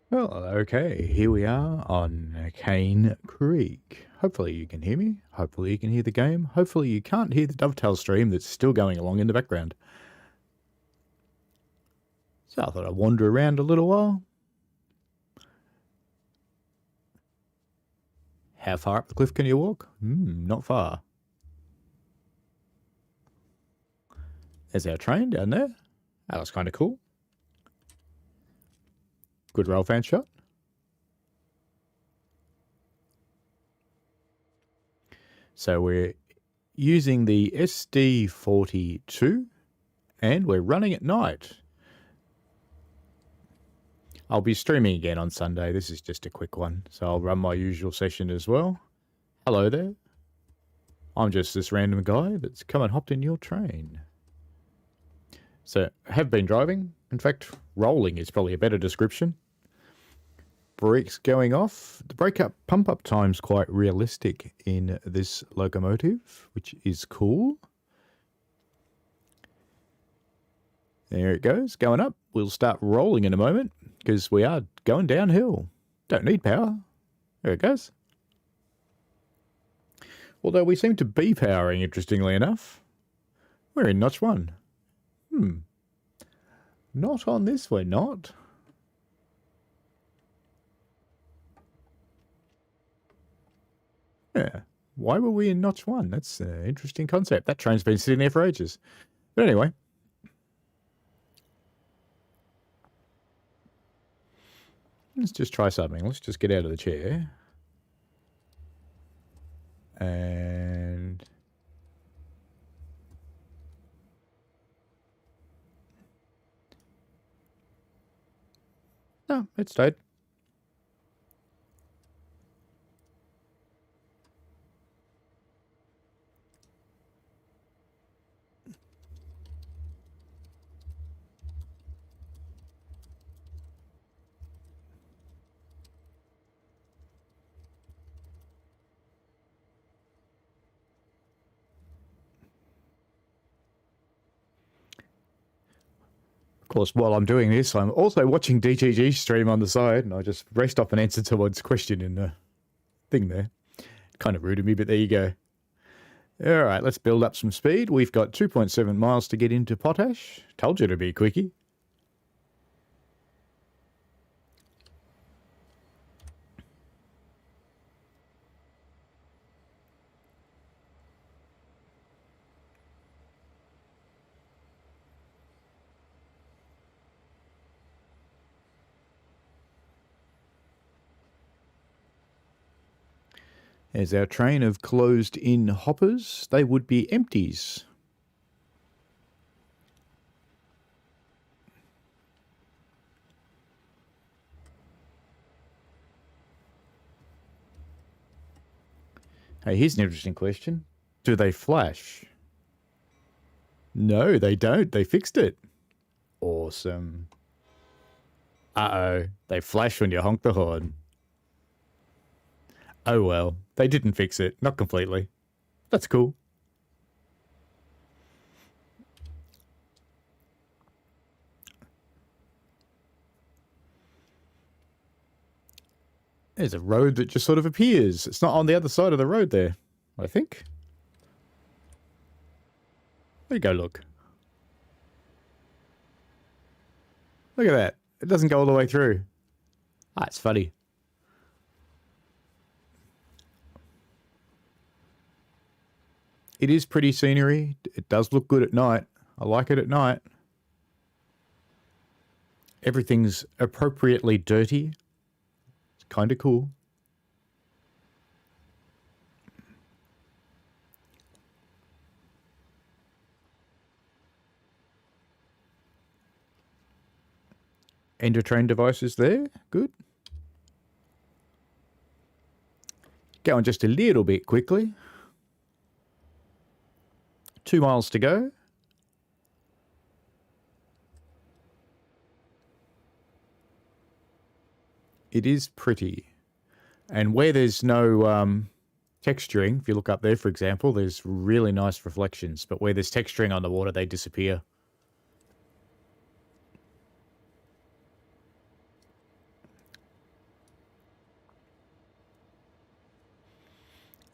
Well, okay, here we are on Cane Creek. Hopefully you can hear me. Hopefully you can hear the game. Hopefully you can't hear the dovetail stream that's still going along in the background. So I thought I'd wander around a little while. How far up the cliff can you walk? Not far. There's our train down there. That was kind of cool. Good roll fan shot. So we're using the SD40-2 and we're running at night. I'll be streaming again on Sunday. This is just a quick one, so I'll run my usual session as well. Hello there. I'm just this random guy that's come and hopped in your train. So, have been driving. In fact, rolling is probably a better description. Brakes going off. The brake-up, pump-up time's quite realistic in this locomotive, which is cool. There it goes, going up. We'll start rolling in a moment, because we are going downhill. Don't need power. There it goes. Although we seem to be powering, interestingly enough. We're in notch 1. Not on this, we're not. Yeah. Why were we in notch 1? That's an interesting concept. That train's been sitting there for ages. But anyway. Let's just try something. Let's just get out of the chair. And... no, it stayed. Of course, while I'm doing this, I'm also watching DTG stream on the side, and I just raced off and answered someone's question in the thing there. Kind of rude of me, but there you go. All right, let's build up some speed. We've got 2.7 miles to get into Potash. Told you to be quickie. There's our train of closed-in hoppers. They would be empties. Hey, here's an interesting question. Do they flash? No, they don't. They fixed it. Awesome. Uh-oh. They flash when you honk the horn. Oh well. They didn't fix it. Not completely. That's cool. There's a road that just sort of appears. It's not on the other side of the road there, I think. There you go, look. Look at that. It doesn't go all the way through. Ah, it's funny. It is pretty scenery. It does look good at night. I like it at night. Everything's appropriately dirty. It's kind of cool. Ender train devices there. Good. Going just a little bit quickly. 2 miles to go. It is pretty. And where there's no texturing, if you look up there, for example, there's really nice reflections. But where there's texturing on the water, they disappear.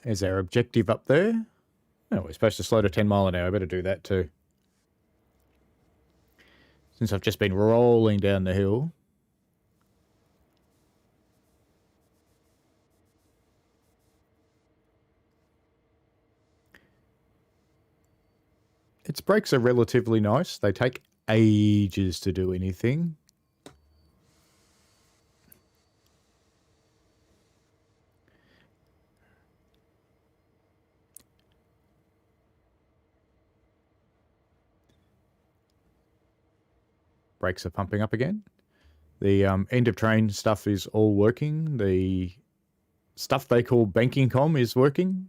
There's our objective up there. Oh, we're supposed to slow to 10 mile an hour. I better do that too. Since I've just been rolling down the hill. Its brakes are relatively nice. They take ages to do anything. Brakes are pumping up again. The end of train stuff is all working. The stuff they call banking com is working.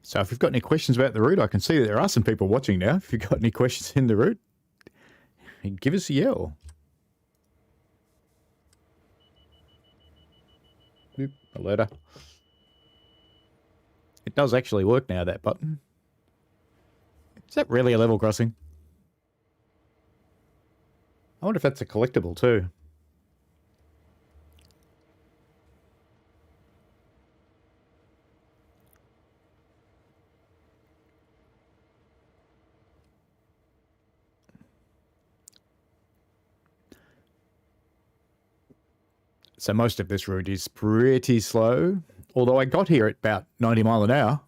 So if you've got any questions about the route, I can see that there are some people watching now. If you've got any questions in the route, give us a yell. Boop, alerter. It does actually work now, that button. Is that really a level crossing? I wonder if that's a collectible too. So most of this route is pretty slow. Although I got here at about 90 mile an hour.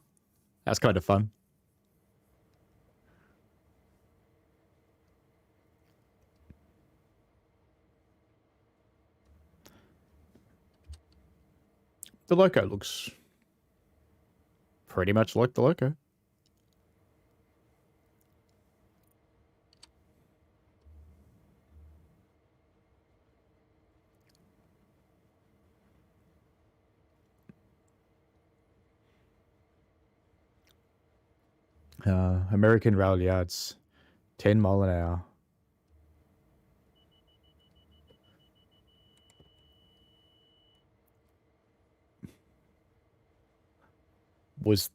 That's kind of fun. The Loco looks pretty much like the Loco. American rail yards, 10 mile an hour. Was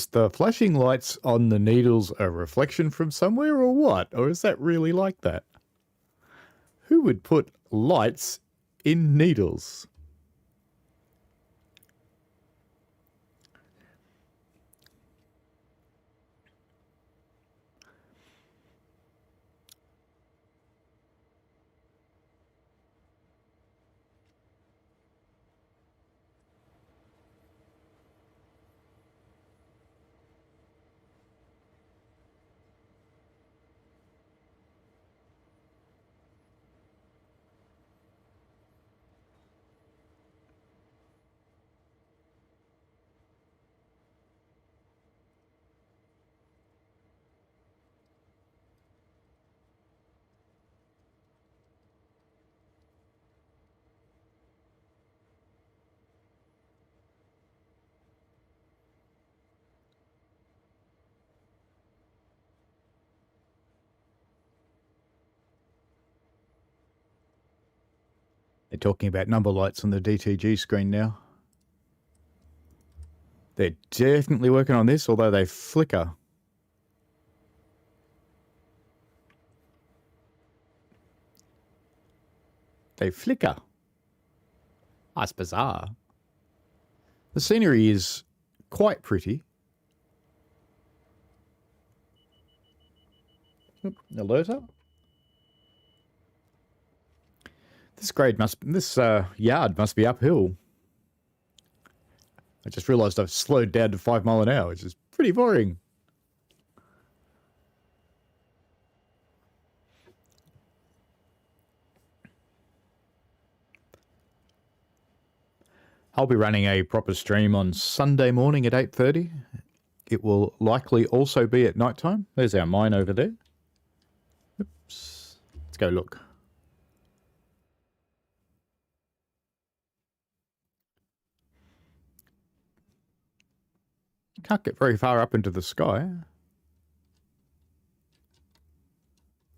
the flashing lights on the needles a reflection from somewhere or what? Or is that really like that? Who would put lights in needles? They're talking about number lights on the DTG screen now. They're definitely working on this, although they flicker. They flicker. That's bizarre. The scenery is quite pretty. Alerter. This yard must be uphill. I just realised I've slowed down to 5 mile an hour, which is pretty boring. I'll be running a proper stream on Sunday morning at 8:30. It will likely also be at night time. There's our mine over there. Oops. Let's go look. Can't get very far up into the sky.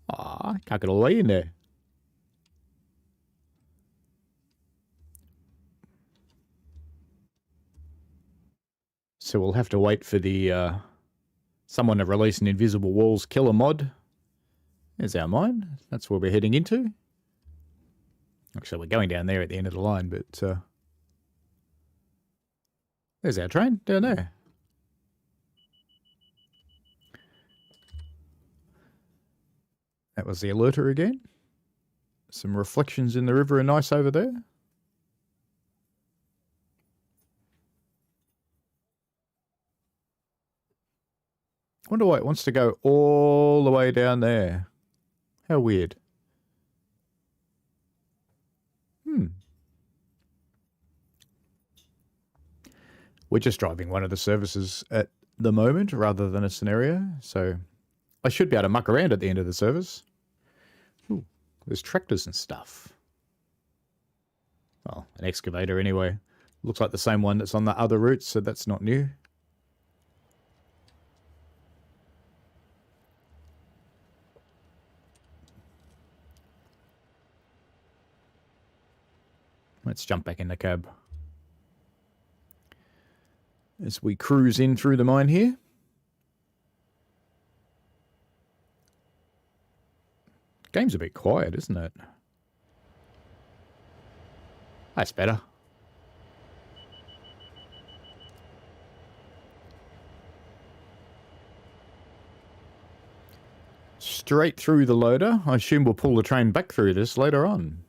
Ah, can't get all the way in there. So we'll have to wait for the someone to release an Invisible Walls killer mod. There's our mine. That's where we're heading into. Actually, we're going down there at the end of the line, but there's our train down there. That was the alerter again. Some reflections in the river are nice over there. Wonder why it wants to go all the way down there. How weird. We're just driving one of the services at the moment rather than a scenario, so I should be able to muck around at the end of the service. Ooh, there's tractors and stuff. Well, an excavator anyway. Looks like the same one that's on the other route, so that's not new. Let's jump back in the cab. As we cruise in through the mine here. Game's a bit quiet, isn't it? That's better. Straight through the loader. I assume we'll pull the train back through this later on.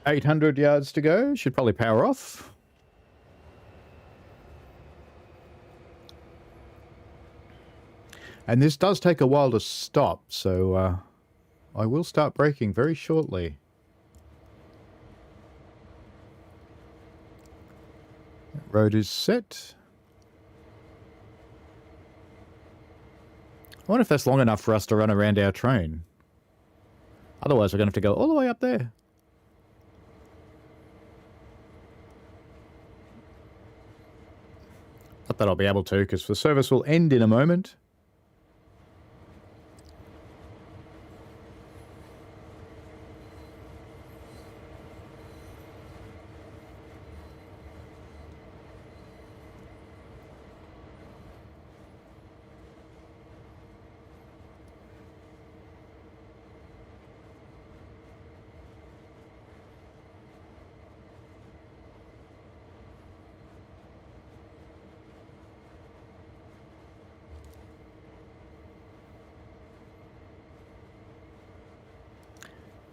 $800 yards to go. Should probably power off. And this does take a while to stop, so I will start braking very shortly. That road is set. I wonder if that's long enough for us to run around our train. Otherwise, we're going to have to go all the way up there. Not that I'll be able to, because the service will end in a moment.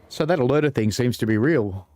So that alerter thing seems to be real.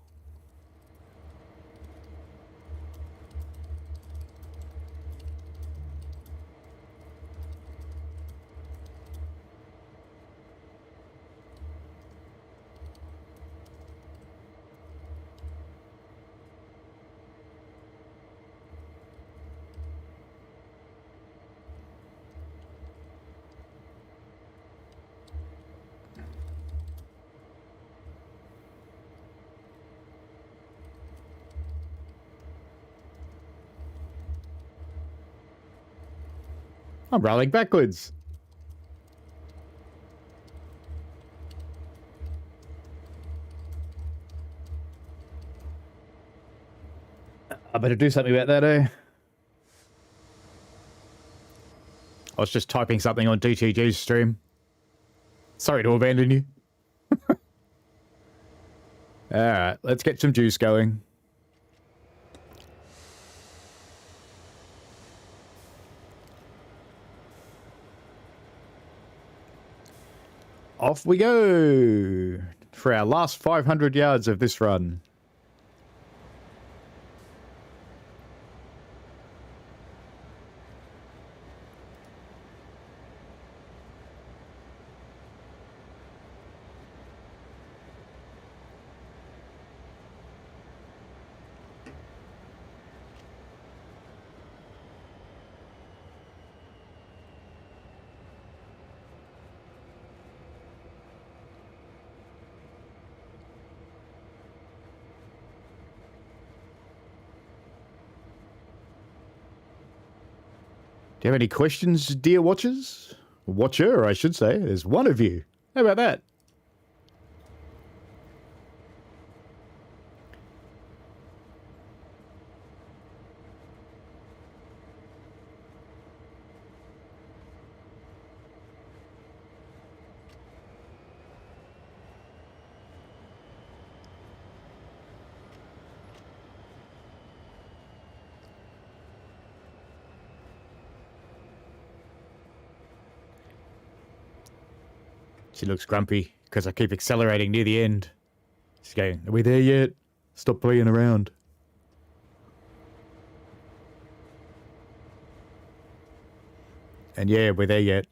I'm rolling backwards. I better do something about that, eh? I was just typing something on DTG's stream. Sorry to abandon you. Alright, let's get some juice going. Off we go for our last 500 yards of this run. Do you have any questions, dear watchers? Watcher, I should say. There's one of you. How about that? She looks grumpy because I keep accelerating near the end. She's going, are we there yet? Stop playing around. And yeah, we're there yet.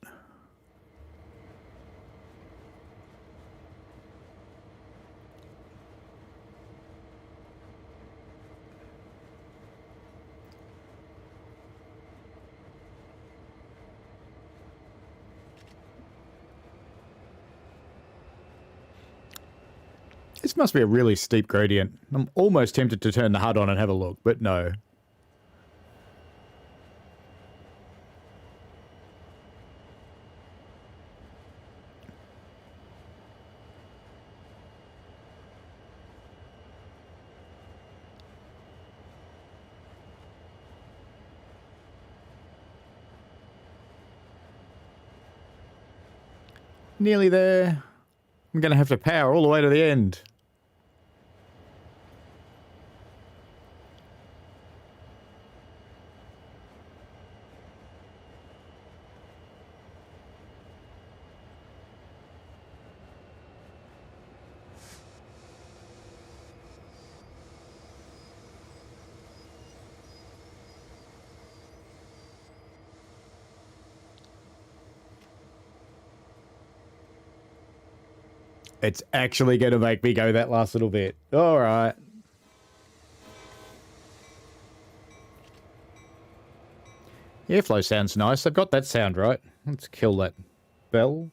This must be a really steep gradient. I'm almost tempted to turn the HUD on and have a look, but no. Nearly there. I'm going to have to power all the way to the end. It's actually going to make me go that last little bit. All right. Airflow sounds nice. I've got that sound right. Let's kill that bell.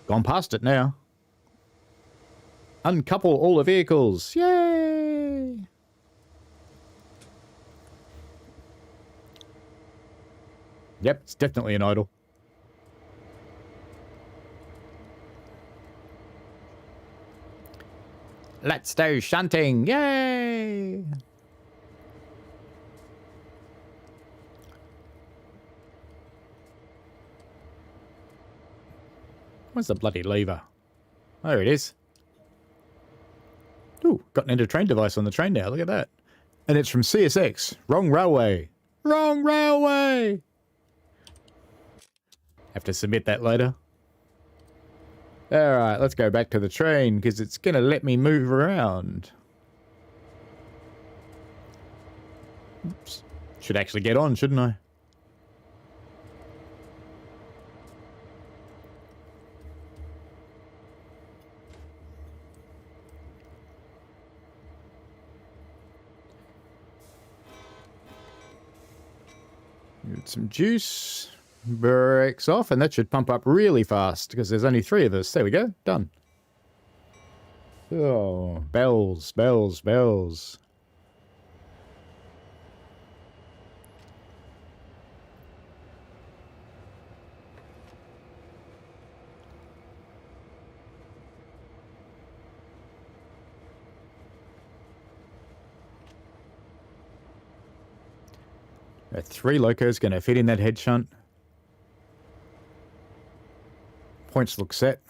Gone past it now. Uncouple all the vehicles. Yay! Yep, it's definitely an idle. Let's do shunting. Yay! Where's the bloody lever? There it is. Ooh, got an inter-train device on the train now. Look at that. And it's from CSX. Wrong railway. Wrong railway! Have to submit that later. Alright, let's go back to the train because it's going to let me move around. Oops. Should actually get on, shouldn't I? Get some juice. Brakes off, and that should pump up really fast because there's only 3 of us. There we go. Done. Oh, bells, bells, bells. Are 3 locos going to fit in that head shunt? points look set.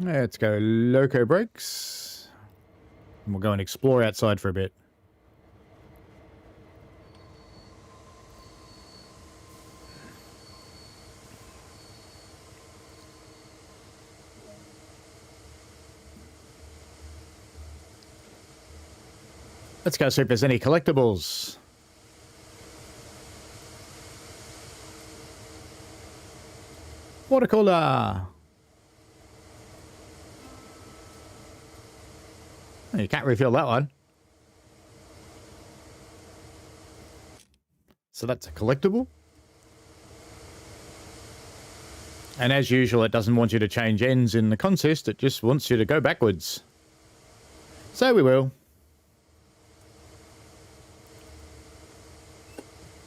Let's go loco brakes. And we'll go and explore outside for a bit. Let's go see if there's any collectibles. Watercooler. You can't refill that one. So that's a collectible. And as usual, it doesn't want you to change ends in the consist. It just wants you to go backwards. So we will.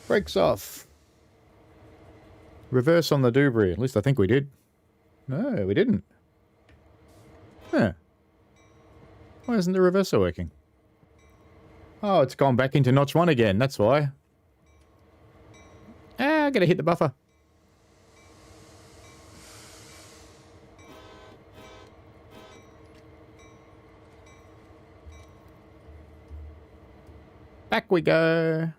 Brakes off. Reverse on the Dubry. At least I think we did. No, we didn't. Huh. Why isn't the reverser working? Oh, it's gone back into notch 1 again. That's why. Ah, I gotta hit the buffer. Back we go.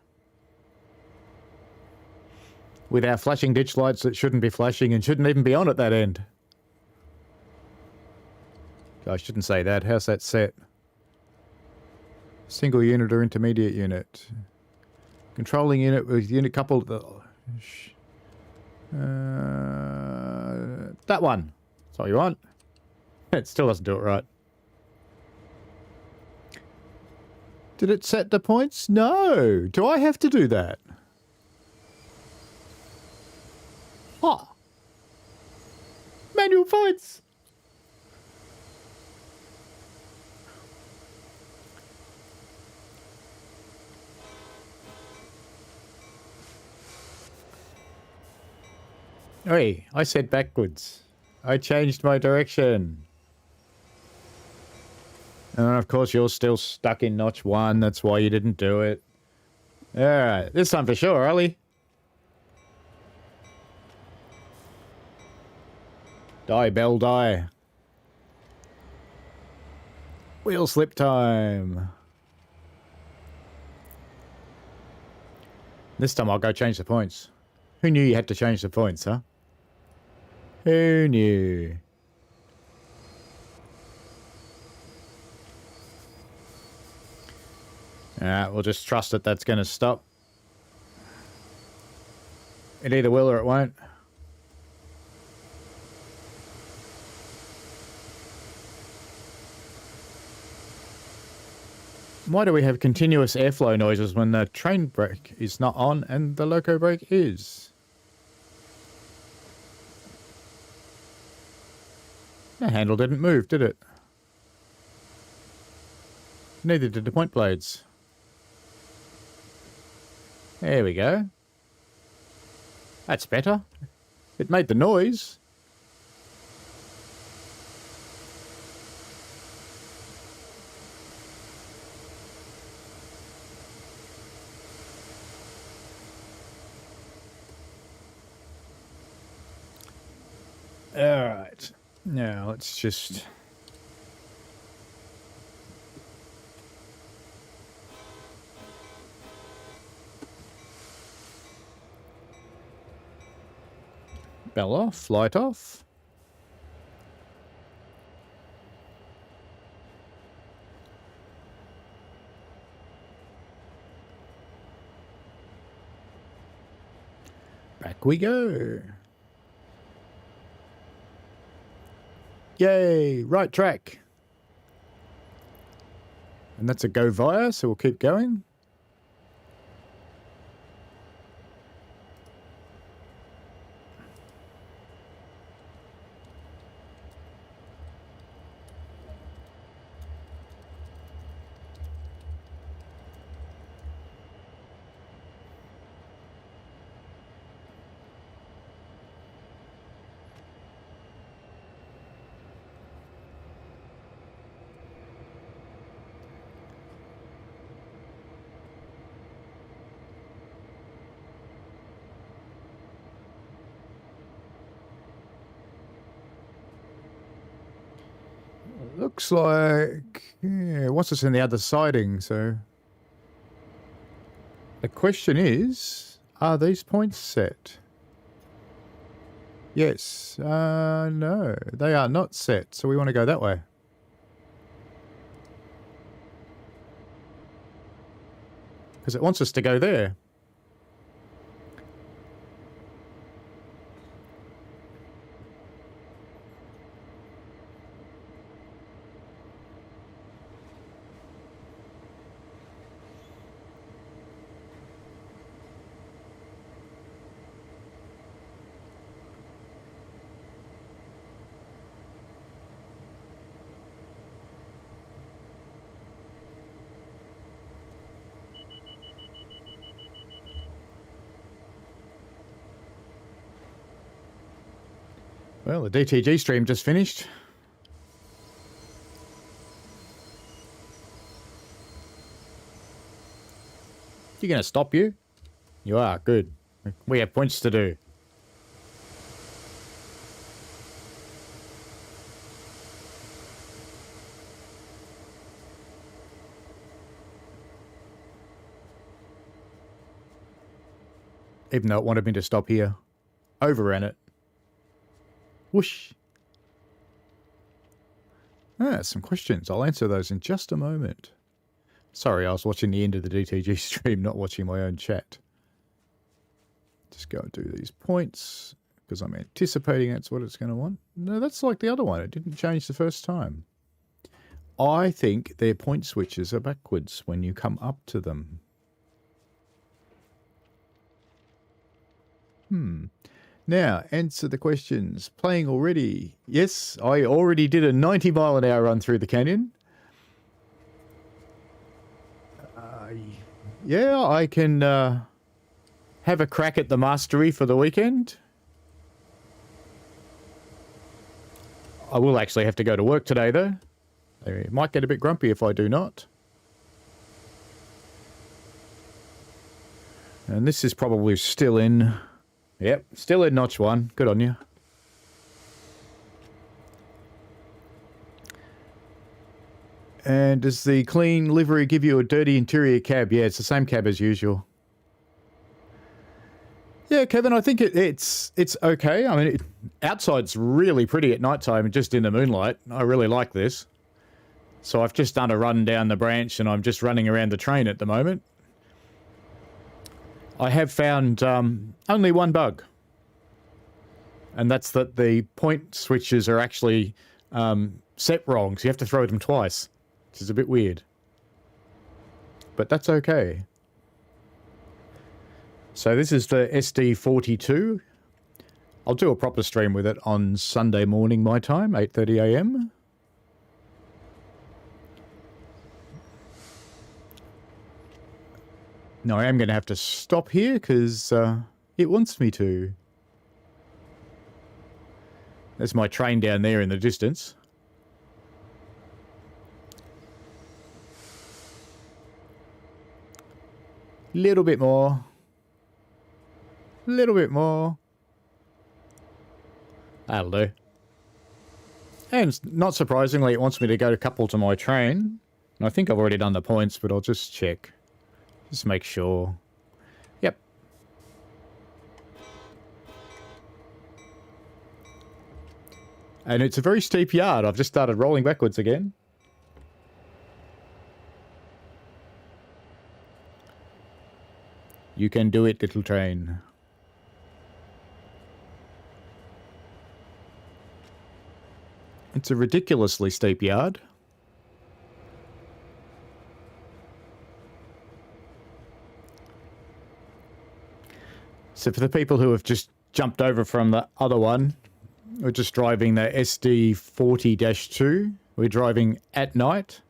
With our flashing ditch lights that shouldn't be flashing and shouldn't even be on at that end. I shouldn't say that. How's that set? Single unit or intermediate unit? Controlling unit with unit coupled. That one. That's what you want. It still doesn't do it right. Did it set the points? No. Do I have to do that? Oh. Manual points. Oi, I said backwards. I changed my direction. And of course you're still stuck in notch 1. That's why you didn't do it. Alright, this time for sure, Ollie. Die, Bell, die. Wheel slip time. This time I'll go change the points. Who knew you had to change the points, huh? Who knew? Alright, we'll just trust that that's going to stop. It either will or it won't. Why do we have continuous airflow noises when the train brake is not on and the loco brake is? The handle didn't move, did it? Neither did the point blades. There we go. That's better. It made the noise. Alright. Now let's just... bell off, light off. Back we go. Yay, right track. And that's a go via, so we'll keep going. Looks like, yeah, it wants us in the other siding, so... The question is, are these points set? Yes. No, they are not set, so we want to go that way. Because it wants us to go there. Well, the DTG stream just finished. You going to stop you? You are, good. We have points to do. Even though it wanted me to stop here. Overran it. Whoosh. Some questions. I'll answer those in just a moment. Sorry, I was watching the end of the DTG stream, not watching my own chat. Just go and do these points, because I'm anticipating that's what it's going to want. No, that's like the other one. It didn't change the first time. I think their point switches are backwards when you come up to them. Now, answer the questions. Playing already? Yes, I already did a 90-mile-an-hour run through the canyon. Yeah, I can have a crack at the mastery for the weekend. I will actually have to go to work today, though. I might get a bit grumpy if I do not. And this is probably still in... Yep, still in notch 1. Good on you. And does the clean livery give you a dirty interior cab? Yeah, it's the same cab as usual. Yeah, Kevin, I think it's okay. I mean, outside's really pretty at night time, just in the moonlight. I really like this. So I've just done a run down the branch, and I'm just running around the train at the moment. I have found only one bug. And that's that the point switches are actually set wrong, so you have to throw them twice, which is a bit weird. But that's okay. So this is the SD40-2. I'll do a proper stream with it on Sunday morning my time, 8:30 AM. No, I am going to have to stop here because it wants me to. There's my train down there in the distance. Little bit more. Little bit more. That'll do. And not surprisingly, it wants me to go couple to my train. And I think I've already done the points, but I'll just check. Just make sure. Yep. And it's a very steep yard. I've just started rolling backwards again. You can do it, little train. It's a ridiculously steep yard. So for the people who have just jumped over from the other one, we're just driving the SD40-2. We're driving at night.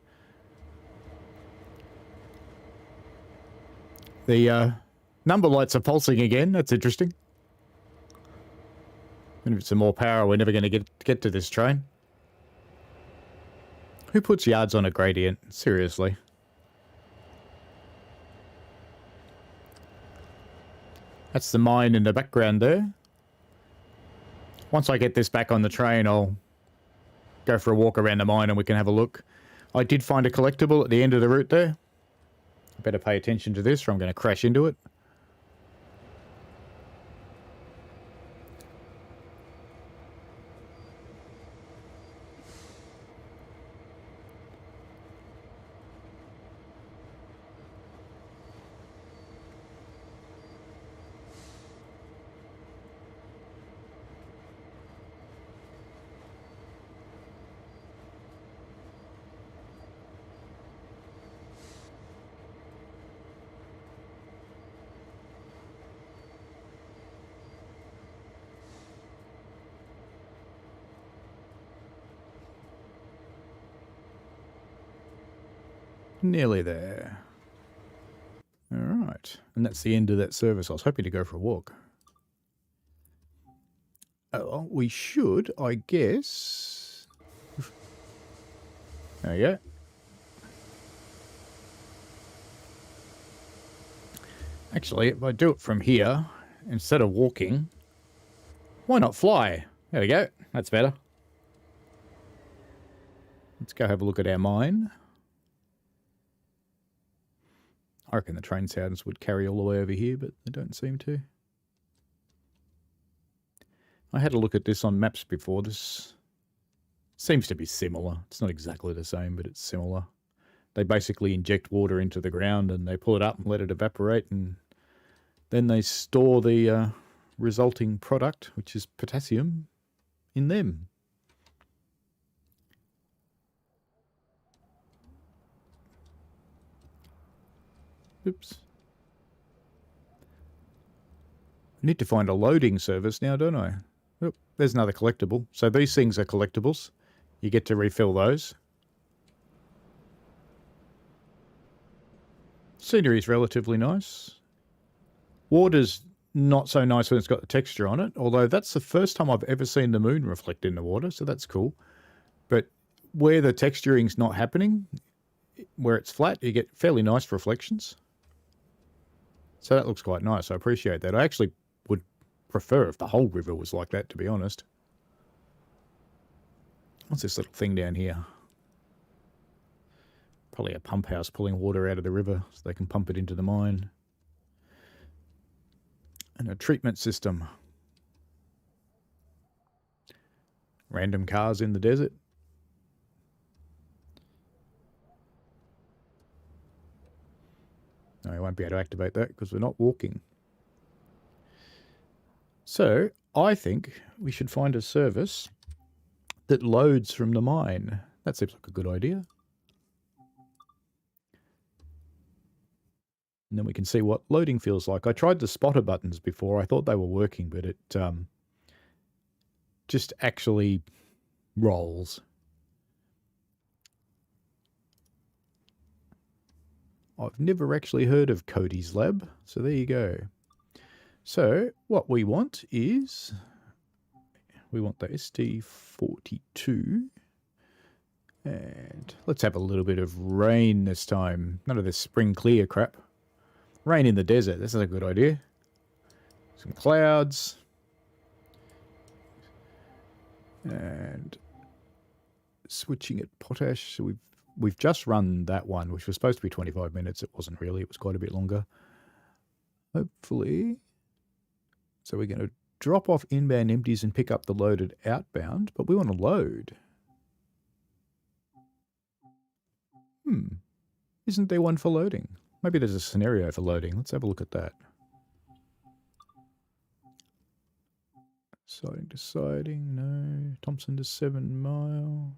The number lights are pulsing again. That's interesting. And if it's some more power, we're never going to get to this train. Who puts yards on a gradient? Seriously. That's the mine in the background there. Once I get this back on the train, I'll go for a walk around the mine and we can have a look. I did find a collectible at the end of the route there. I better pay attention to this or I'm going to crash into it. Nearly there. All right. And that's the end of that service. I was hoping to go for a walk. Oh, well, we should, I guess. There you go. Actually, if I do it from here, instead of walking, why not fly? There we go. That's better. Let's go have a look at our mine. I reckon the train sounds would carry all the way over here, but they don't seem to. I had a look at this on maps before. This seems to be similar. It's not exactly the same, but it's similar. They basically inject water into the ground and they pull it up and let it evaporate, and then they store the resulting product, which is potassium, in them. Oops. I need to find a loading service now, don't I? Oh, there's another collectible. So these things are collectibles. You get to refill those. Scenery is relatively nice. Water's not so nice when it's got the texture on it, although that's the first time I've ever seen the moon reflect in the water, so that's cool. But where the texturing's not happening, where it's flat, you get fairly nice reflections. So that looks quite nice. I appreciate that. I actually would prefer if the whole river was like that, to be honest. What's this little thing down here? Probably a pump house pulling water out of the river so they can pump it into the mine. And a treatment system. Random cars in the desert. No, I won't be able to activate that because we're not walking. So, I think we should find a service that loads from the mine. That seems like a good idea. And then we can see what loading feels like. I tried the spotter buttons before. I thought they were working, but it just actually rolls. I've never actually heard of Cody's Lab, so there you go. So what we want is, we want the SD40-2, and let's have a little bit of rain this time. None of this spring clear crap. Rain in the desert, this is a good idea. Some clouds. And switching at potash, so we've just run that one, which was supposed to be 25 minutes. It wasn't really. It was quite a bit longer. Hopefully. So we're going to drop off inbound empties and pick up the loaded outbound, but we want to load. Isn't there one for loading? Maybe there's a scenario for loading. Let's have a look at that. Siding to siding, no. Thompson to 7 Mile.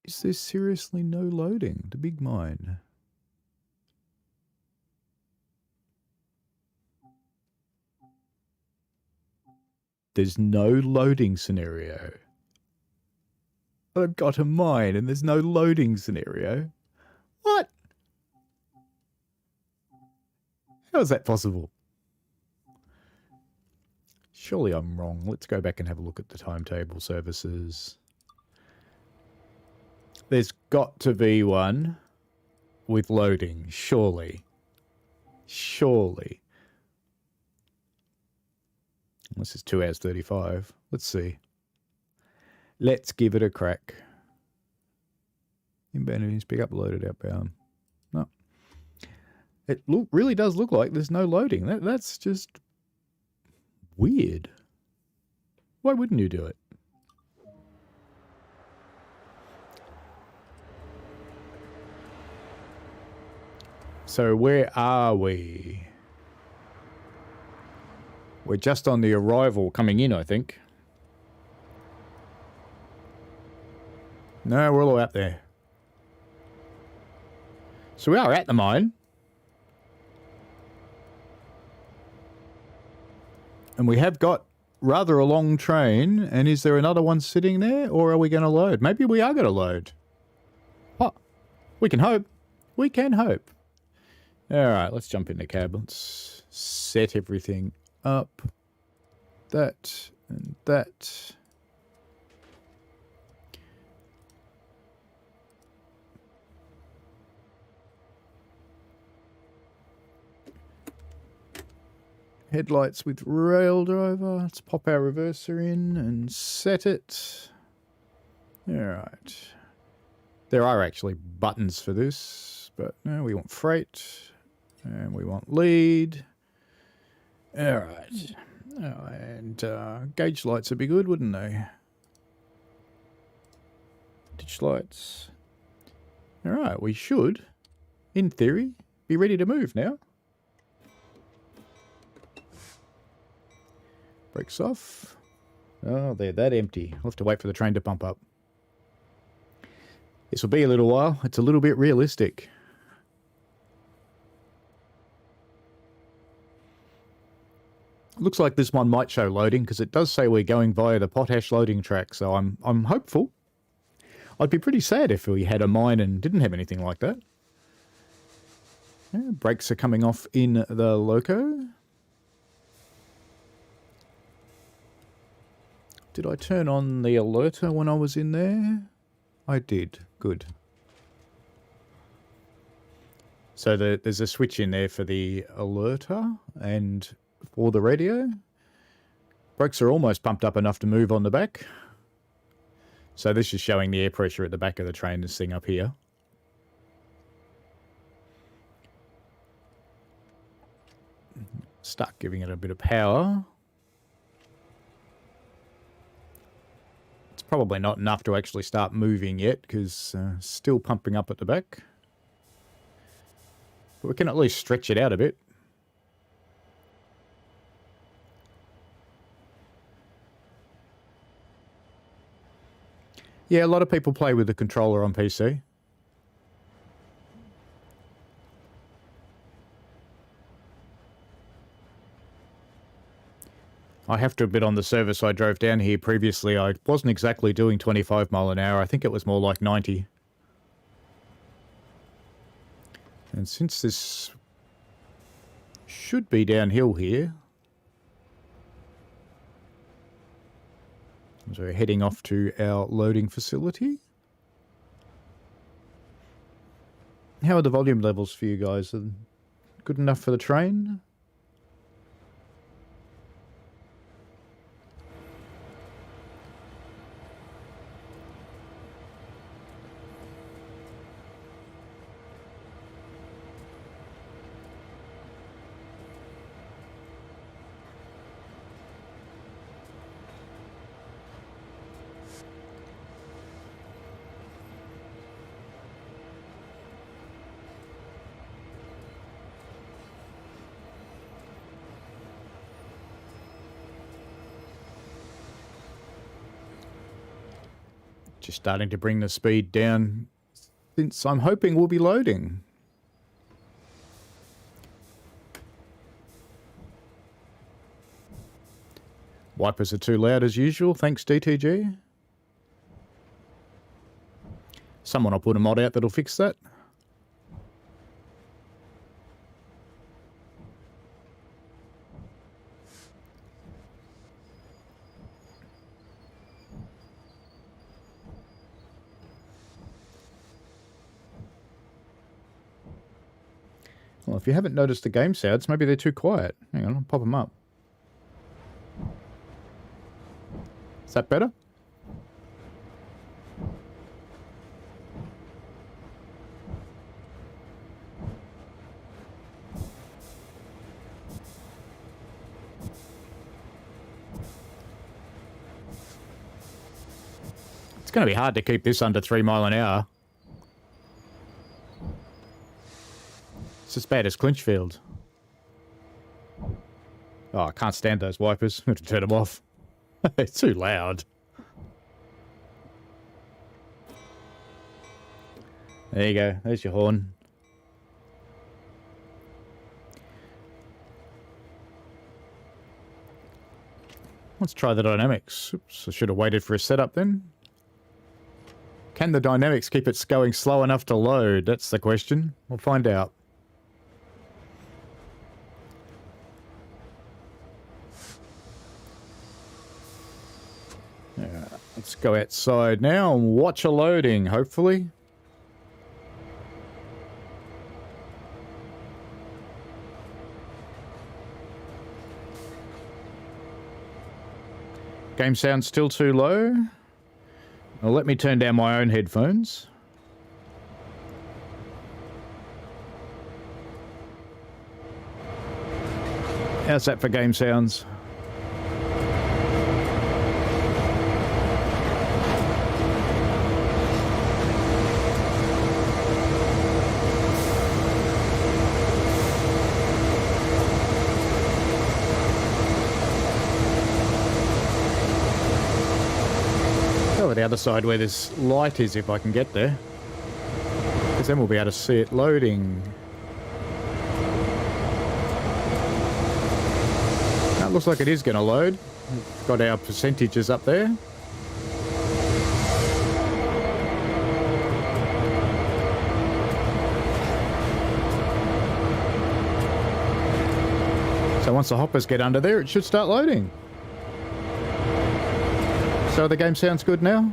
Is there seriously no loading? The big mine. There's no loading scenario. I've got a mine and there's no loading scenario. What? How is that possible? Surely I'm wrong. Let's go back and have a look at the timetable services. There's got to be one with loading, surely. Surely. This is 2 hours 35. Let's see. Let's give it a crack. Inbound news, pick up, loaded, outbound. No. It really does look like there's no loading. That's just weird. Why wouldn't you do it? So where are we? We're just on the arrival coming in, I think. No, we're all out there. So we are at the mine. And we have got rather a long train. And is there another one sitting there? Or are we going to load? Maybe we are going to load. Oh, we can hope. We can hope. Alright, let's jump in the cab. Let's set everything up. That and that. Headlights with rail driver. Let's pop our reverser in and set it. Alright. There are actually buttons for this, but no, we want freight. And we want lead. Alright. Oh, and gauge lights would be good, wouldn't they? Ditch lights. Alright, we should, in theory, be ready to move now. Brakes off. Oh, they're that empty. I'll have to wait for the train to pump up. This will be a little while. It's a little bit realistic. Looks like this one might show loading because it does say we're going via the potash loading track, so I'm hopeful. I'd be pretty sad if we had a mine and didn't have anything like that. Yeah, brakes are coming off in the loco. Did I turn on the alerter when I was in there? I did. Good. So there's a switch in there for the alerter and for the radio. Brakes are almost pumped up enough to move on the back. So this is showing the air pressure at the back of the train, this thing up here. Start giving it a bit of power. It's probably not enough to actually start moving yet because still pumping up at the back. But we can at least stretch it out a bit. Yeah, a lot of people play with the controller on PC. I have to admit, on the service I drove down here previously, I wasn't exactly doing 25 mile an hour. I think it was more like 90. And since this should be downhill here, so we're heading off to our loading facility. How are the volume levels for you guys? Good enough for the train? Just starting to bring the speed down since I'm hoping we'll be loading. Wipers are too loud as usual, thanks DTG. Someone will put a mod out that'll fix that. Well, if you haven't noticed the game sounds, maybe they're too quiet. Hang on, I'll pop them up. Is that better? It's going to be hard to keep this under 3 miles an hour. It's as bad as Clinchfield. Oh, I can't stand those wipers. I have to turn them off. It's too loud. There you go. There's your horn. Let's try the dynamics. Oops, I should have waited for a setup then. Can the dynamics keep it going slow enough to load? That's the question. We'll find out. Let's go outside now and watch a loading, hopefully. Game sound still too low. Well, let me turn down my own headphones. How's that for game sounds? The other side where this light is, if I can get there, because then we'll be able to see it loading. That looks like it is going to load. We've got our percentages up there. So once the hoppers get under there, it should start loading. So the game sounds good now?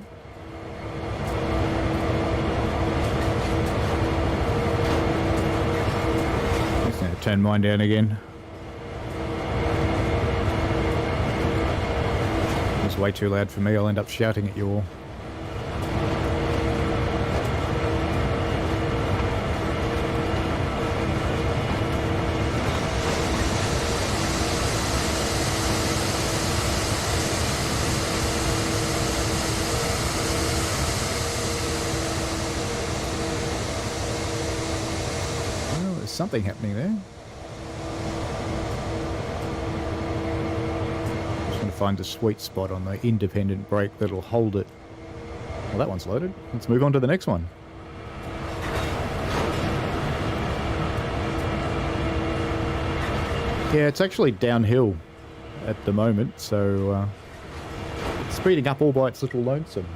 Just going to turn mine down again. It's way too loud for me. I'll end up shouting at you all. Something happening there. Just going to find a sweet spot on the independent brake that'll hold it. Well, that one's loaded. Let's move on to the next one. Yeah, it's actually downhill at the moment, so it's speeding up all by its little lonesome.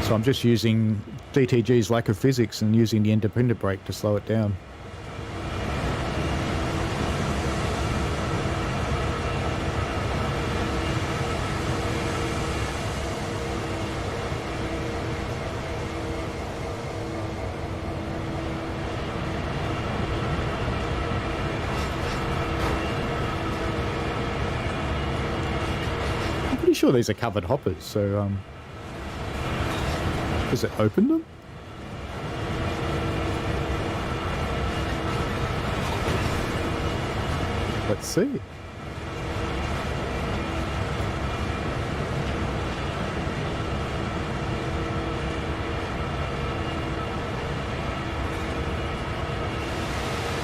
So I'm just using DTG's lack of physics and using the independent brake to slow it down. I'm pretty sure these are covered hoppers, so does it open them? Let's see.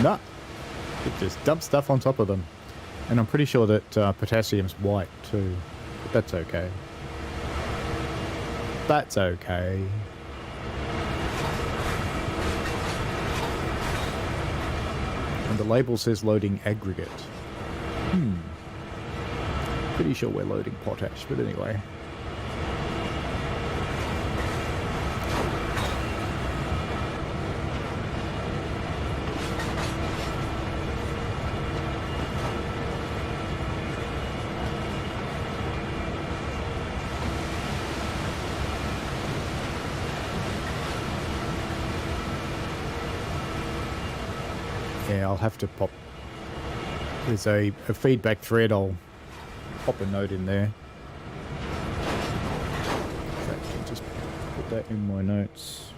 Nah. It just dumps stuff on top of them. And I'm pretty sure that potassium's white too. But that's okay. That's okay. And the label says loading aggregate. Pretty sure we're loading potash, but anyway. Yeah, I'll have to pop. There's a feedback thread. I'll pop a note in there. In fact, I'll just put that in my notes.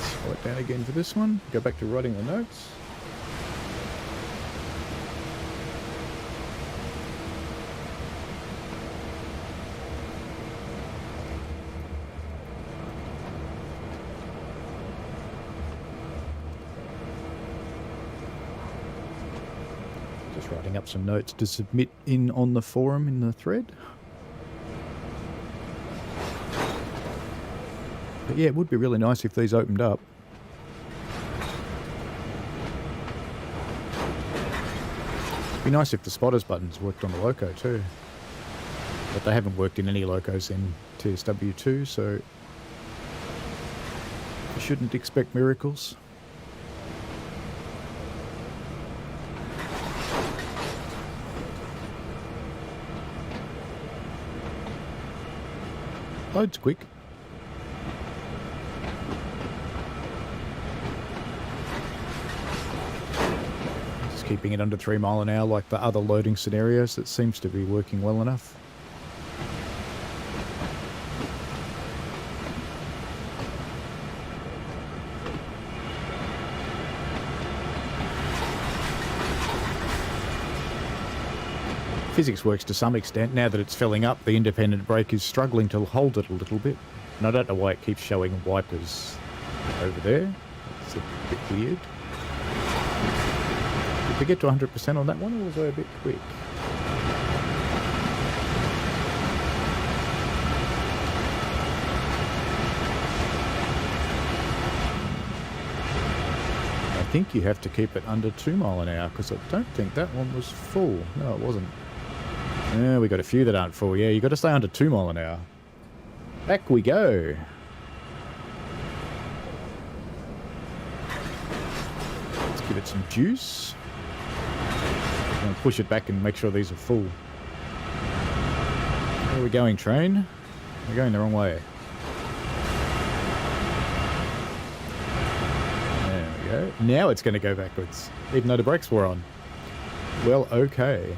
Slow it down again for this one. Go back to writing the notes. Writing up some notes to submit in on the forum in the thread. But yeah, it would be really nice if these opened up. It'd be nice if the spotters buttons worked on the loco too. But they haven't worked in any locos in TSW2, so you shouldn't expect miracles. Loads quick. Just keeping it under 3 mile an hour like the other loading scenarios. That seems to be working well enough. Physics works to some extent. Now that it's filling up, the independent brake is struggling to hold it a little bit. And I don't know why it keeps showing wipers over there. It's a bit weird. Did we get to 100% on that one, or was I a bit quick? I think you have to keep it under 2 mile an hour, because I don't think that one was full. No, it wasn't. Yeah, we got a few that aren't full. Yeah, you got to stay under 2 mile an hour. Back we go. Let's give it some juice. I'm going to push it back and make sure these are full. Where are we going, train? We're going the wrong way. There we go. Now it's going to go backwards, even though the brakes were on. Well, okay.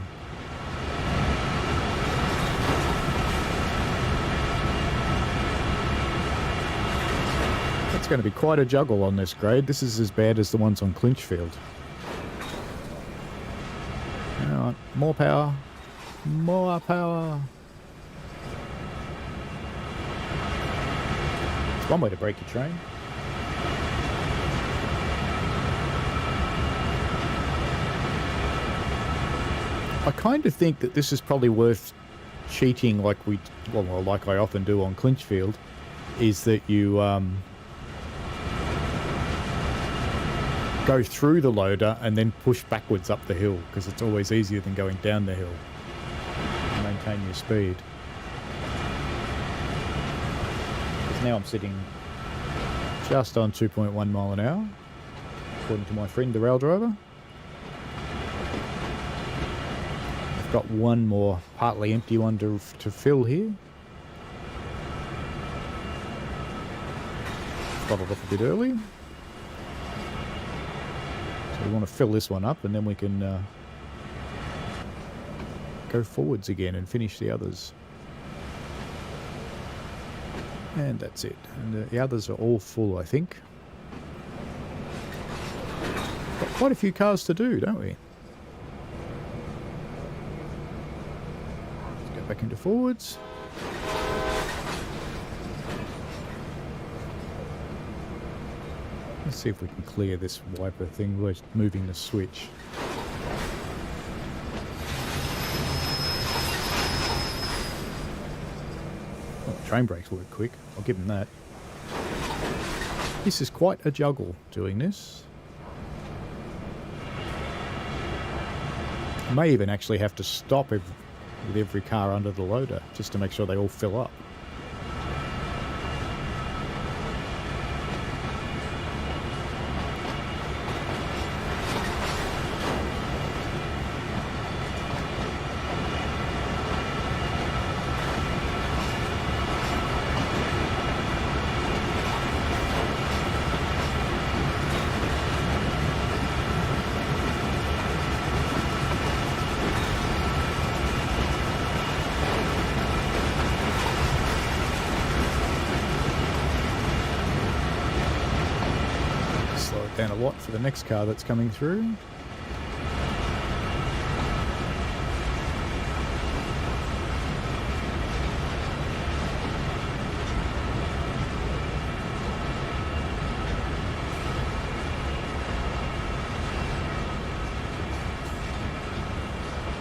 It's going to be quite a juggle on this grade. This is as bad as the ones on Clinchfield. Alright, more power. More power. It's one way to break your train. I kind of think that this is probably worth cheating like like I often do on Clinchfield, is that you go through the loader and then push backwards up the hill, because it's always easier than going down the hill to maintain your speed. Because now I'm sitting just on 2.1 mile an hour, according to my friend the rail driver. I've got one more partly empty one to fill here. Throttled off a bit early. So we want to fill this one up, and then we can go forwards again and finish the others. And that's it. And the others are all full, I think. Got quite a few cars to do, don't we? back into forwards. Let's see if we can clear this wiper thing. We're moving the switch. Oh, the train brakes work quick. I'll give them that. This is quite a juggle doing this. I may even actually have to stop with every car under the loader just to make sure they all fill up. Down a lot for the next car that's coming through.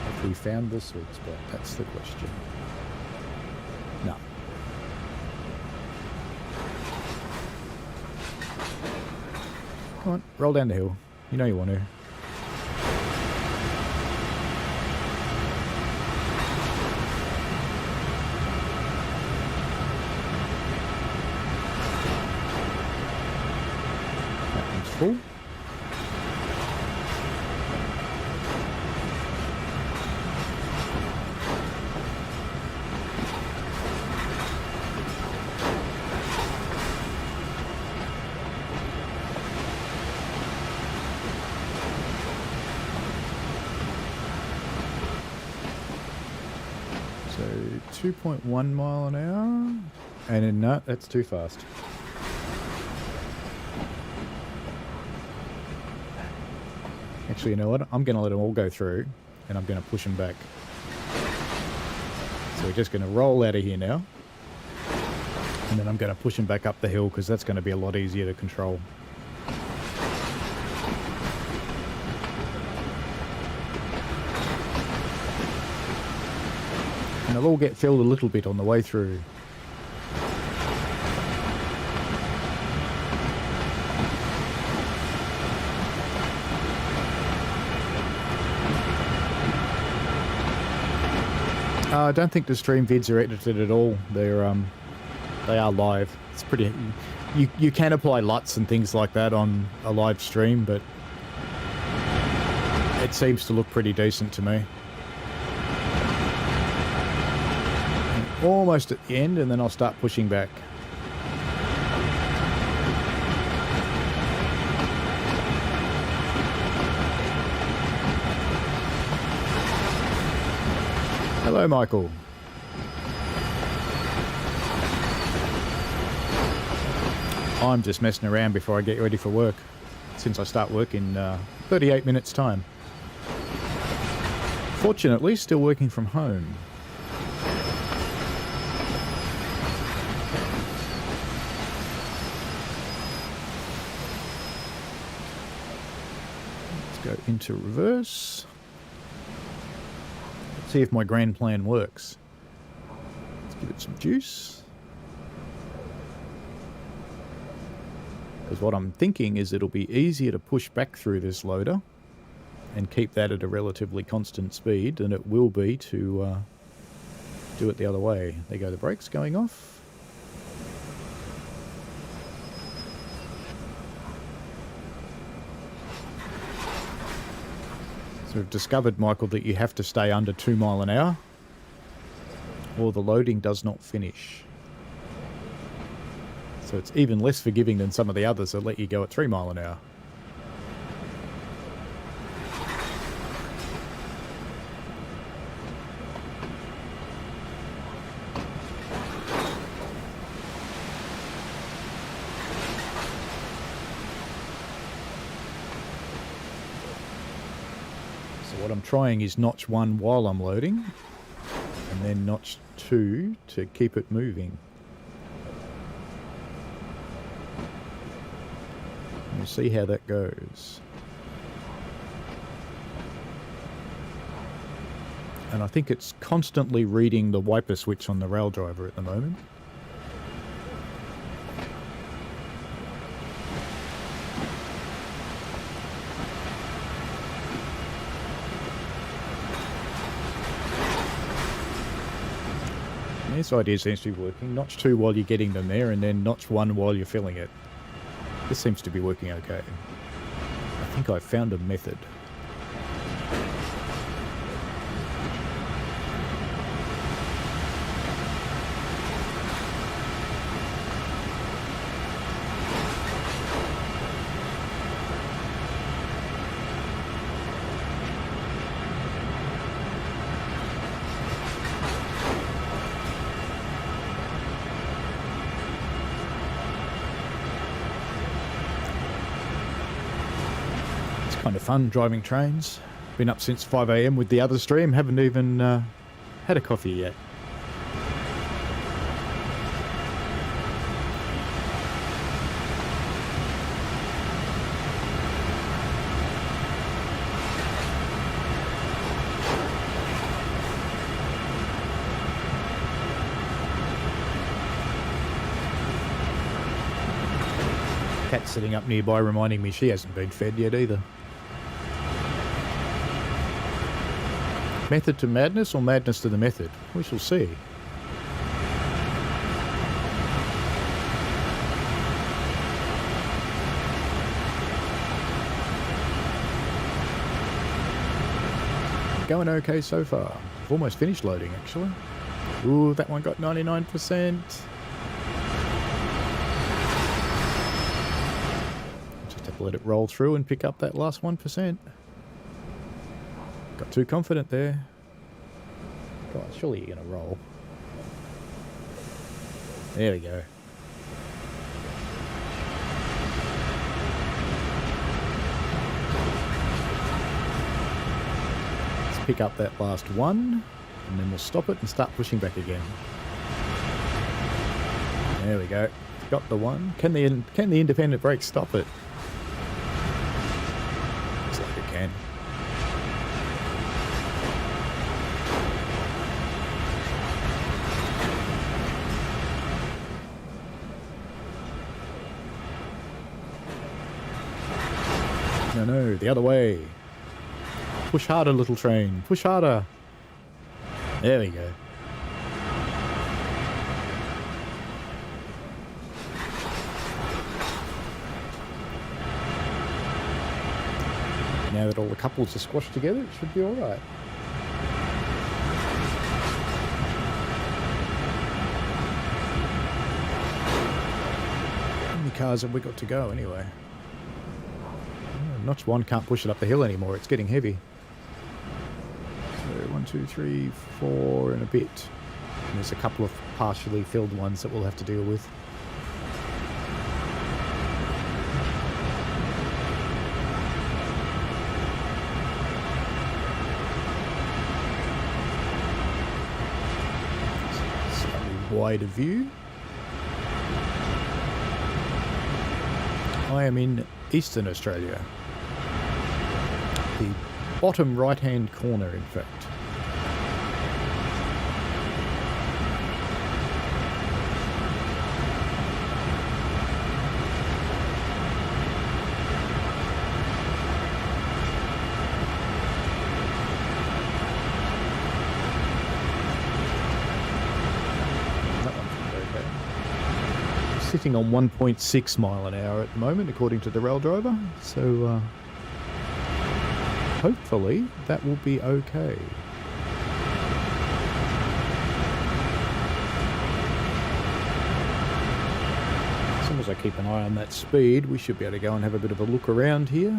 Have we found the sweet spot? That's the question. No. Come on, roll down the hill. You know you want to. That one's full. So 2.1 mile an hour, and then no, that's too fast. Actually, you know what? I'm going to let them all go through, and I'm going to push them back. So we're just going to roll out of here now, and then I'm going to push them back up the hill because that's going to be a lot easier to control. And they'll all get filled a little bit on the way through. I don't think the stream vids are edited at all. They are live. It's pretty. You can apply LUTs and things like that on a live stream, but it seems to look pretty decent to me. Almost at the end, and then I'll start pushing back. Hello, Michael. I'm just messing around before I get ready for work, since I start work in 38 minutes time. Fortunately, still working from home. Go into reverse. Let's see if my grand plan works. Let's give it some juice. Because what I'm thinking is it'll be easier to push back through this loader and keep that at a relatively constant speed than it will be to do it the other way. There go the brakes going off. So we've discovered, Michael, that you have to stay under 2 mile an hour or the loading does not finish. So it's even less forgiving than some of the others that let you go at 3 mile an hour. What I'm trying is notch one while I'm loading, and then notch 2 to keep it moving. We'll see how that goes. And I think it's constantly reading the wiper switch on the rail driver at the moment. This idea seems to be working. Notch 2 while you're getting them there, and then notch 1 while you're filling it. This seems to be working okay. I think I've found a method. Kind of fun driving trains. Been up since 5 AM with the other stream. Haven't even had a coffee yet. Cat's sitting up nearby reminding me she hasn't been fed yet either. Method to madness or madness to the method? We shall see. Going okay so far. I've almost finished loading actually. Ooh, that one got 99%. Just have to let it roll through and pick up that last 1%. Got too confident there. God, surely you're going to roll. There we go. Let's pick up that last one, and then we'll stop it and start pushing back again. There we go. Got the one. Can the independent brake stop it? Looks like it can. No, the other way. Push harder, little train. Push harder. There we go. Now that all the couples are squashed together, it should be alright. How many cars have we got to go anyway? Notch 1 can't push it up the hill anymore, it's getting heavy. So 1, 2, 3, 4 and a bit. And there's a couple of partially filled ones that we'll have to deal with. Slightly wider view. I am in Eastern Australia. The bottom right-hand corner, in fact. That one's okay. Sitting on 1.6 mile an hour at the moment, according to the rail driver. So, hopefully that will be okay. As long as I keep an eye on that speed, we should be able to go and have a bit of a look around here.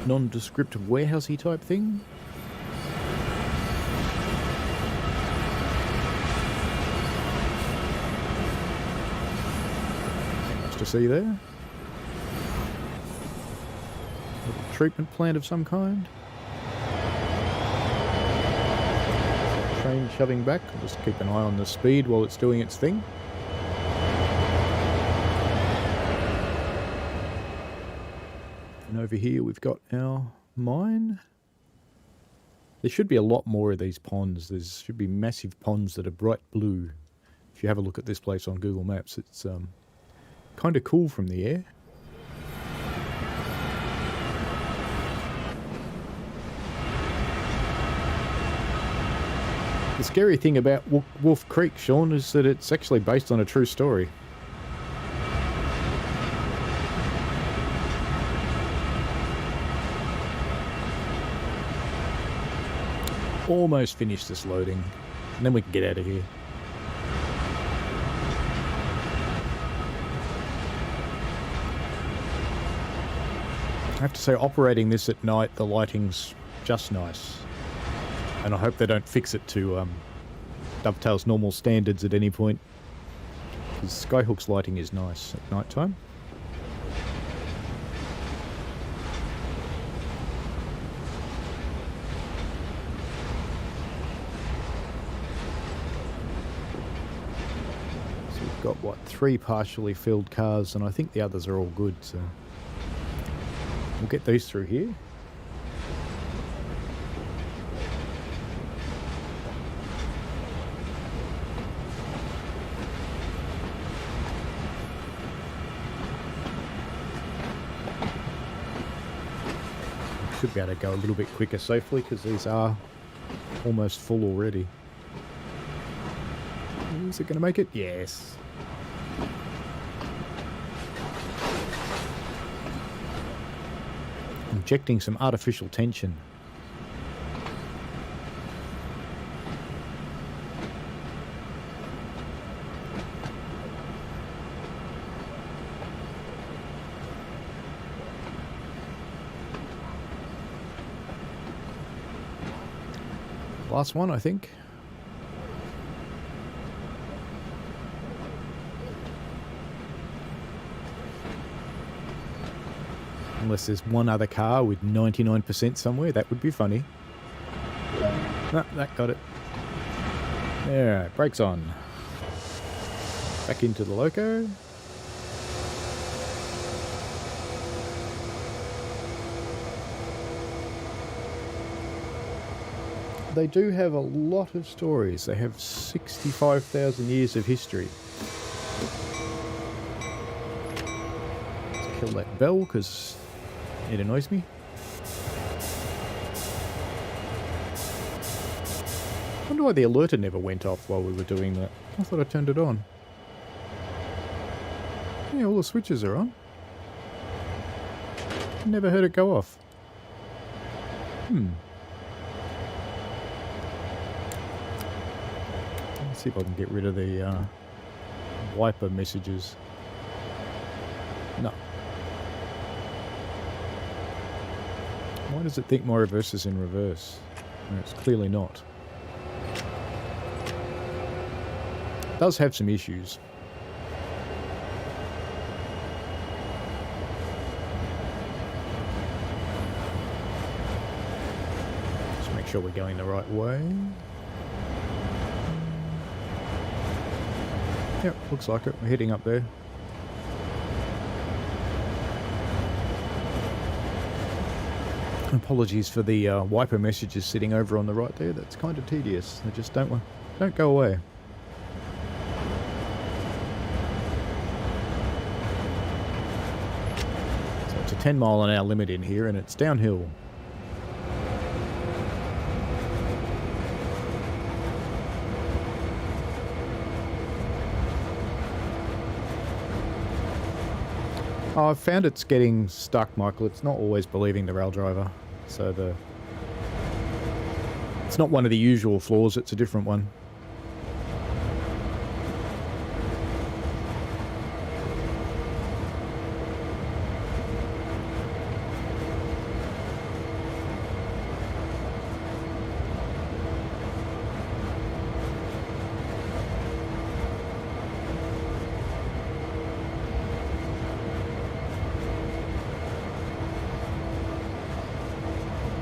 Nondescript warehousey type thing. Not much to see there. Treatment plant of some kind. train shoving back. I'll just keep an eye on the speed while it's doing its thing. And over here we've got our mine. There should be a lot more of these ponds. There should be massive ponds that are bright blue. If you have a look at this place on Google Maps, it's kind of cool from the air. The scary thing about Wolf Creek, Sean, is that it's actually based on a true story. Almost finished this loading, and then we can get out of here. I have to say, operating this at night, the lighting's just nice. And I hope they don't fix it to Dovetail's normal standards at any point. Because Skyhook's lighting is nice at night time. So we've got, what, 3 partially filled cars, and I think the others are all good, so we'll get these through here. Should be able to go a little bit quicker safely because these are almost full already. Is it going to make it? Yes. Injecting some artificial tension. Last one, I think. Unless there's one other car with 99% somewhere, that would be funny. No, that got it. Alright, brakes on. Back into the loco. They do have a lot of stories. They have 65,000 years of history. Let's kill that bell because it annoys me. I wonder why the alerter never went off while we were doing that. I thought I turned it on. Yeah, all the switches are on. Never heard it go off. Let's see if I can get rid of the wiper messages. No. Why does it think my reverse is in reverse? No, it's clearly not. It does have some issues. Just make sure we're going the right way. Yep, looks like it. We're heading up there. Apologies for the wiper messages sitting over on the right there. That's kind of tedious. They just don't go away. So it's a 10-mile-an-hour limit in here, and it's downhill. I've found it's getting stuck, Michael. It's not always believing the rail driver. So it's not one of the usual flaws, it's a different one.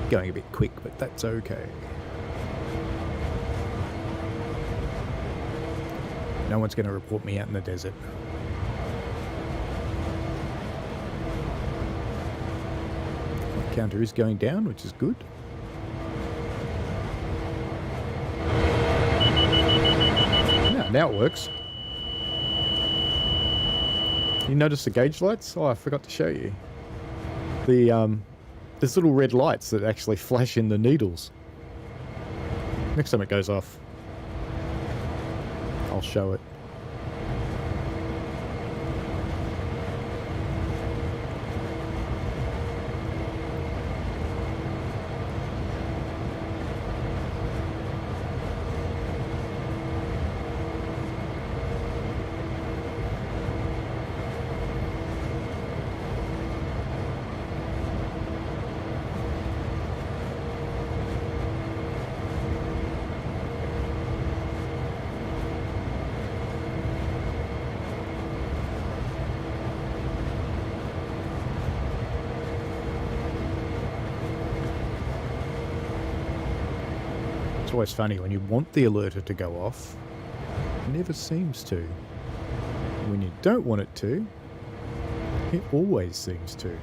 Going a bit quick, but that's okay. No one's going to report me out in the desert. My counter is going down, which is good. Now it works. You notice the gauge lights? Oh, I forgot to show you. There's little red lights that actually flash in the needles. Next time it goes off, I'll show it. It's always funny when you want the alerter to go off, it never seems to. When you don't want it to, it always seems to.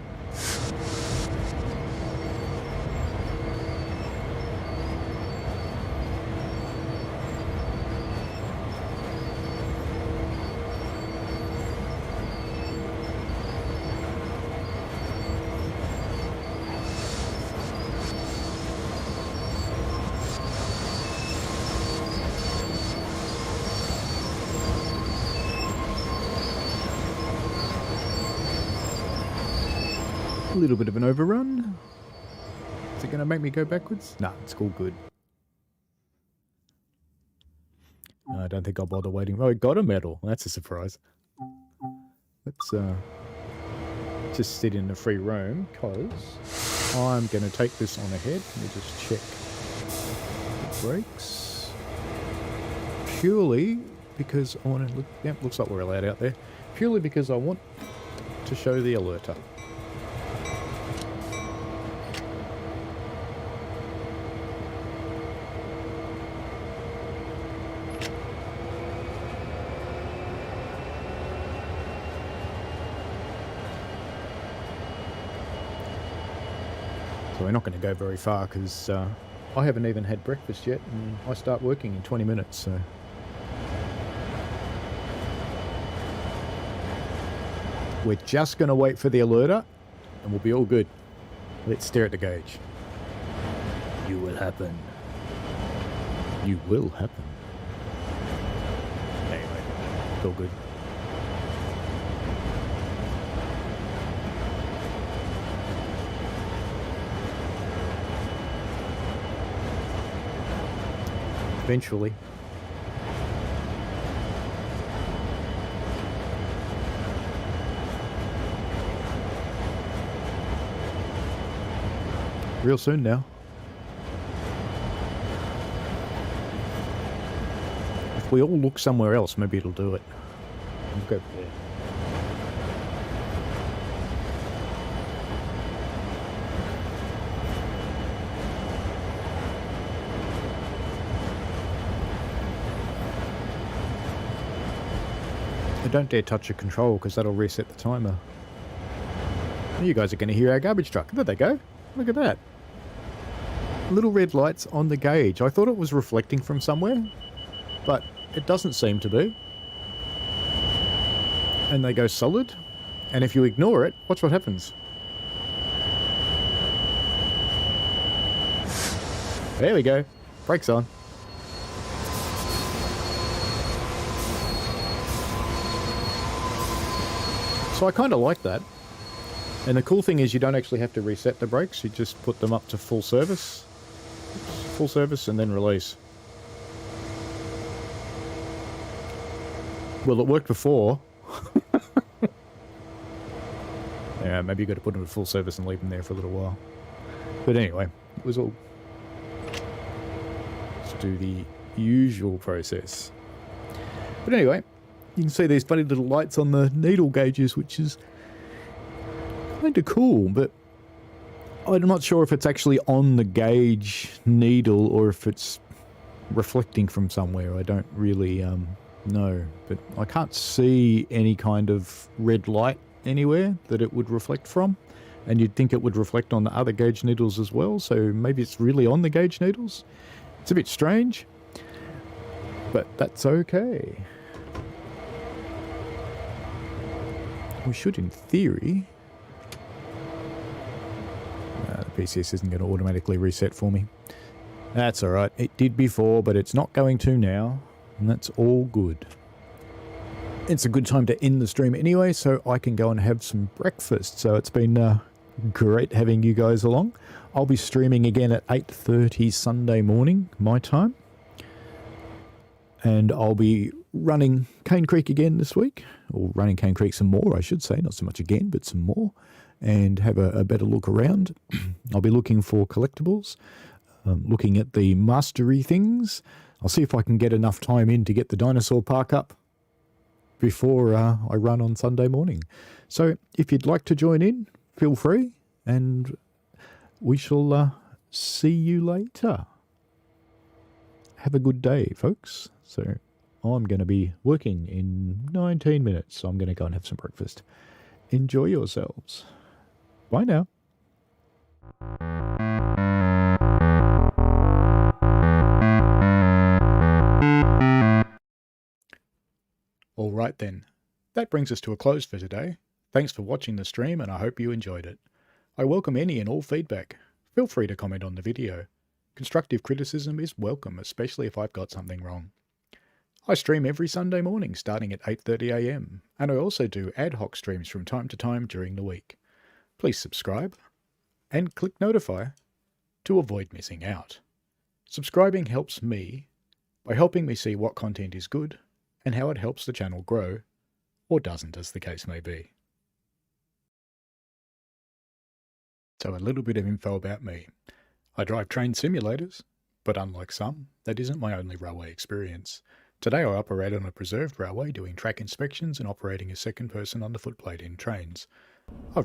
A little bit of an overrun. Is it going to make me go backwards? Nah, it's all good. I don't think I'll bother waiting. Oh, I got a medal. That's a surprise. Let's just sit in the free roam, because I'm going to take this on ahead. Let me just check the brakes. Purely because I want to look... Yep, looks like we're allowed out there. Purely because I want to show the alerter. So we're not going to go very far because I haven't even had breakfast yet and I start working in 20 minutes, so... We're just going to wait for the alerter and we'll be all good. Let's stare at the gauge. You will happen. You will happen. Anyway, it's all good. Eventually. Real soon now. If we all look somewhere else, maybe it'll do it. We'll go there. Don't dare touch the control because that'll reset the timer. You guys are going to hear our garbage truck. There they go. Look at that. Little red lights on the gauge. I thought it was reflecting from somewhere, but it doesn't seem to be. And they go solid. And if you ignore it, watch what happens. There we go. Brakes on. So I kind of like that. And the cool thing is you don't actually have to reset the brakes. You just put them up to full service. Full service and then release. Well, it worked before. Yeah, maybe you've got to put them at full service and leave them there for a little while. But anyway, it was all... Let's do the usual process. But anyway... You can see these funny little lights on the needle gauges, which is kind of cool, but I'm not sure if it's actually on the gauge needle or if it's reflecting from somewhere. I don't really No, but I can't see any kind of red light anywhere that it would reflect from. And you'd think it would reflect on the other gauge needles as well, so maybe it's really on the gauge needles. It's a bit strange, but that's okay. We should, in theory... the PCS isn't going to automatically reset for me. That's alright. It did before, but it's not going to now. And that's all good. It's a good time to end the stream anyway, so I can go and have some breakfast. So it's been great having you guys along. I'll be streaming again at 8:30 Sunday morning, my time. And I'll be running Cane Creek again this week. Or running Cane Creek some more, I should say. Not so much again, but some more. And have a better look around. I'll be looking for collectibles. Looking at the mastery things. I'll see if I can get enough time in to get the dinosaur park up before I run on Sunday morning. So if you'd like to join in, feel free, and we shall see you later. Have a good day, folks. So I'm going to be working in 19 minutes, so I'm going to go and have some breakfast. Enjoy yourselves. Bye now. All right then, that brings us to a close for today. Thanks for watching the stream and I hope you enjoyed it. I welcome any and all feedback. Feel free to comment on the video. Constructive criticism is welcome, especially if I've got something wrong. I stream every Sunday morning starting at 8:30 AM, and I also do ad hoc streams from time to time during the week. Please subscribe and click notify to avoid missing out. Subscribing helps me by helping me see what content is good and how it helps the channel grow, or doesn't, as the case may be. So a little bit of info about me. I drive train simulators, but unlike some, that isn't my only railway experience. Today I operate on a preserved railway doing track inspections and operating a second person on the footplate in trains. I've